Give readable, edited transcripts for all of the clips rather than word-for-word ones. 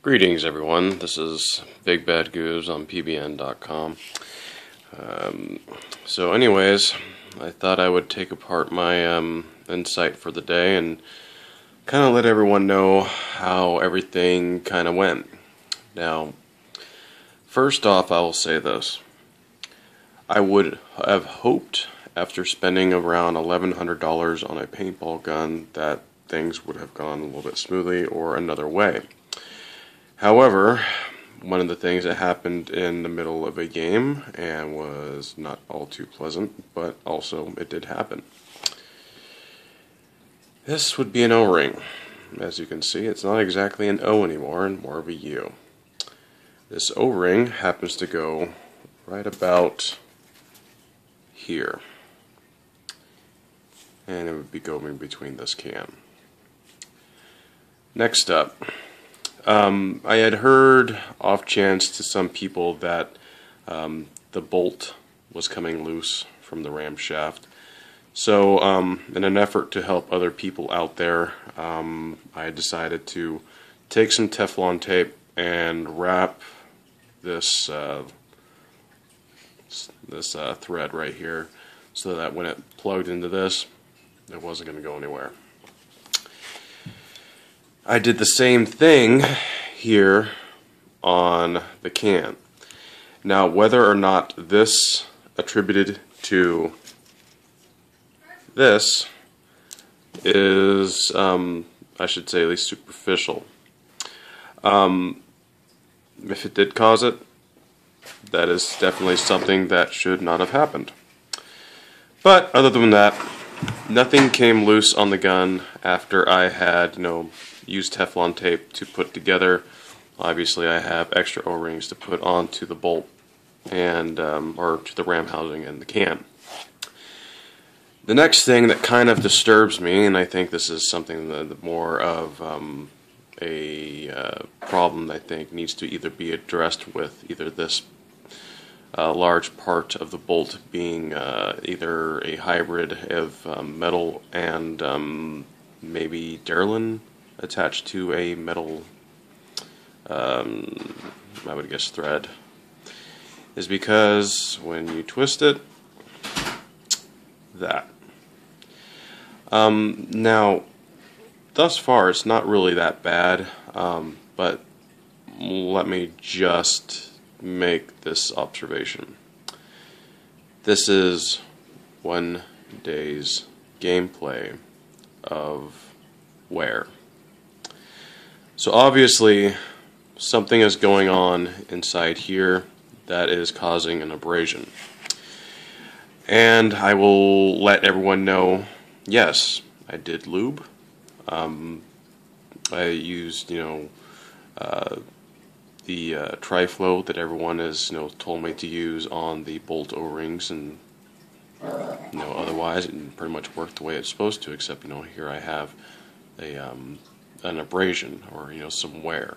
Greetings everyone, this is Big Bad Goose on pbn.com. So anyways, I thought I would take apart my insight for the day and kind of let everyone know how everything kind of went. Now, first off, I will say this. I would have hoped after spending around $1,100 on a paintball gun that things would have gone a little bit smoothly or another way. However, one of the things that happened in the middle of a game and was not all too pleasant, but also it did happen. This would be an O-ring. As you can see, it's not exactly an O anymore and more of a U. This O-ring happens to go right about here. And it would be going between this can. Next up. I had heard off chance to some people that the bolt was coming loose from the ram shaft. So in an effort to help other people out there, I decided to take some Teflon tape and wrap this thread right here so that when it plugged into this, it wasn't going to go anywhere. I did the same thing here on the can. Now, whether or not this attributed to this is, I should say, at least superficial. If it did cause it, that is definitely something that should not have happened. But other than that, nothing came loose on the gun after I had, used Teflon tape to put together. Obviously, I have extra O-rings to put onto the bolt and or to the ram housing and the can. The next thing that kind of disturbs me, and I think this is something that more of a problem that I think needs to either be addressed with either this large part of the bolt being either a hybrid of metal and maybe Duralin attached to a metal, I would guess thread, is because when you twist it, that. Now, thus far it's not really that bad, but let me just make this observation. This is one day's gameplay of wear. So obviously something is going on inside here that is causing an abrasion. And I will let everyone know, yes, I did lube. I used, the TRIFLOW that everyone has, told me to use on the bolt O-rings, and otherwise it pretty much worked the way it's supposed to, except here I have a an abrasion or some wear.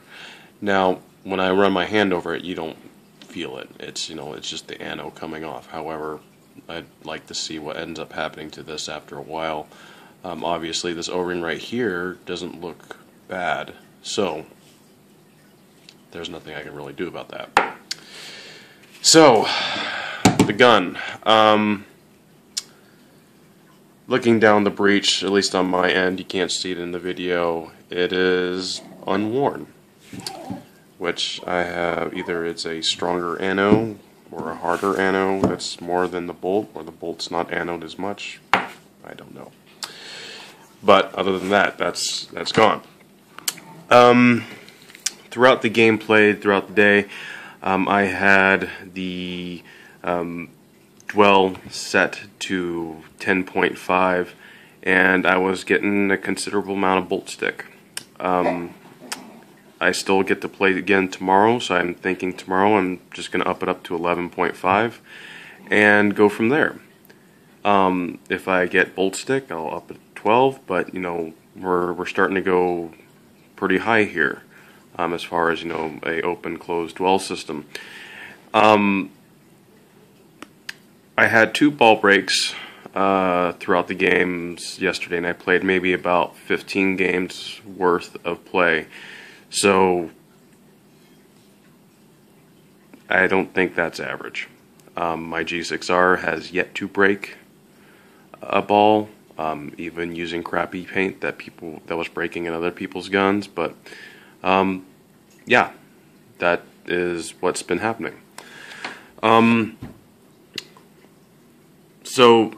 Now, when I run my hand over it, you don't feel it. It's it's just the anode coming off. However, I'd like to see what ends up happening to this after a while. Obviously, this O-ring right here doesn't look bad, so there's nothing I can really do about that. So, the gun. Looking down the breech, at least on my end, you can't see it in the video, it is unworn. Which I have, either it's a stronger anode or a harder anode that's more than the bolt, or the bolt's not anode as much. I don't know. But other than that, that's gone. Throughout the gameplay, throughout the day, I had the dwell set to 10.5, and I was getting a considerable amount of bolt stick. I still get to play again tomorrow, so I'm thinking tomorrow I'm just going to up it up to 11.5 and go from there. If I get bolt stick, I'll up it to 12, but we're starting to go pretty high here as far as a open closed dwell system. I had 2 ball breaks throughout the games yesterday, and I played maybe about 15 games worth of play. So I don't think that's average. My G6R has yet to break a ball, even using crappy paint that was breaking in other people's guns. But yeah, that is what's been happening. So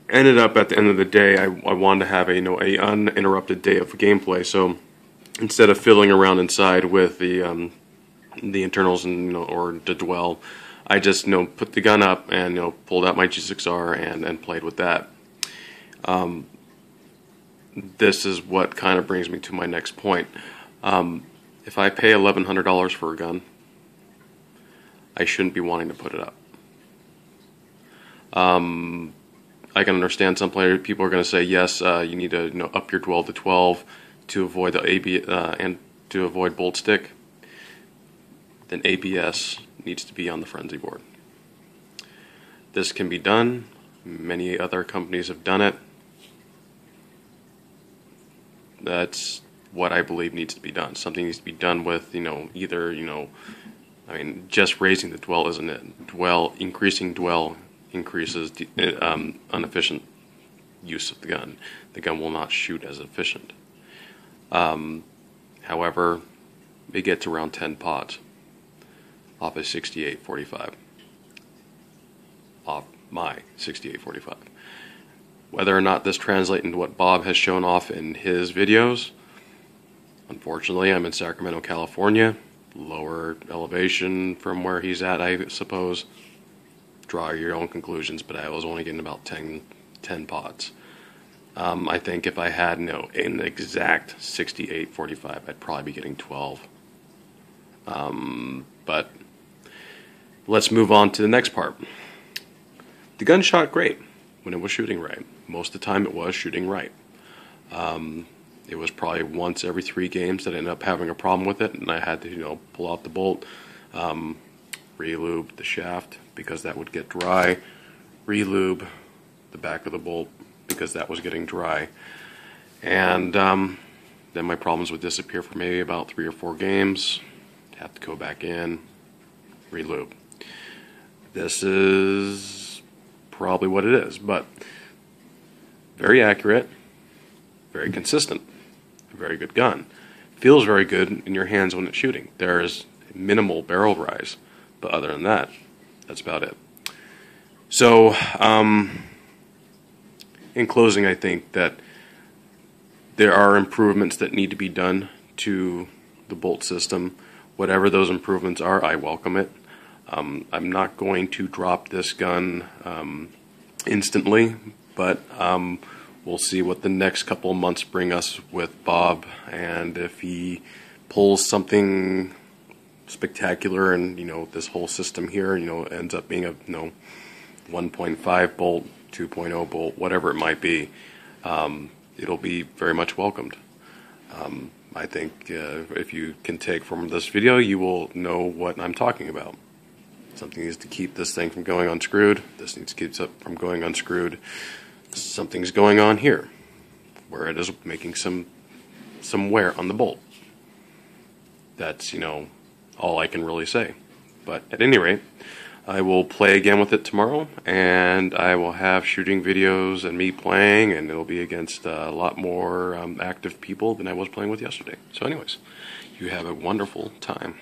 ended up at the end of the day, I wanted to have a uninterrupted day of gameplay. So instead of fiddling around inside with the internals and or the dwell, I just put the gun up and pulled out my G6R and played with that. This is what kind of brings me to my next point. If I pay $1,100 for a gun, I shouldn't be wanting to put it up. I can understand some people are going to say yes, you need to up your dwell to 12 to avoid the and to avoid bolt stick. Then ABS needs to be on the frenzy board. This can be done. Many other companies have done it. That's what I believe needs to be done. Something needs to be done with either I mean, just raising the dwell isn't it. Increasing dwell increases the inefficient use of the gun. The gun will not shoot as efficient. However, it gets around 10 pods off a 68-45. Off my 68-45. Whether or not this translates into what Bob has shown off in his videos, unfortunately, I'm in Sacramento, California. Lower elevation from where he's at, I suppose. Draw your own conclusions, but I was only getting about 10 pods. I think if I had an exact 68-45, I'd probably be getting 12. But let's move on to the next part. The gun shot great when it was shooting right. Most of the time it was shooting right. It was probably once every 3 games that I ended up having a problem with it, and I had to pull out the bolt, re-lube the shaft because that would get dry, re-lube the back of the bolt because that was getting dry, and then my problems would disappear for maybe about 3 or 4 games. Have to go back in, re-lube. This is probably what it is, but very accurate, very consistent, very good gun. Feels very good in your hands when it's shooting. There is minimal barrel rise, but other than that, that's about it. So, in closing, I think that there are improvements that need to be done to the bolt system. Whatever those improvements are, I welcome it. I'm not going to drop this gun instantly, but we'll see what the next couple of months bring us with Bob, and if he pulls something spectacular and this whole system here ends up being a 1.5 bolt, 2.0 bolt, whatever it might be, it'll be very much welcomed. I think if you can take from this video, you will know what I'm talking about. Something needs to keep this thing from going unscrewed. This needs to keep it from going unscrewed. Something's going on here, where it is making some wear on the bolt. That's all I can really say. But at any rate, I will play again with it tomorrow, and I will have shooting videos and me playing, and it'll be against a lot more active people than I was playing with yesterday. So anyways, you have a wonderful time.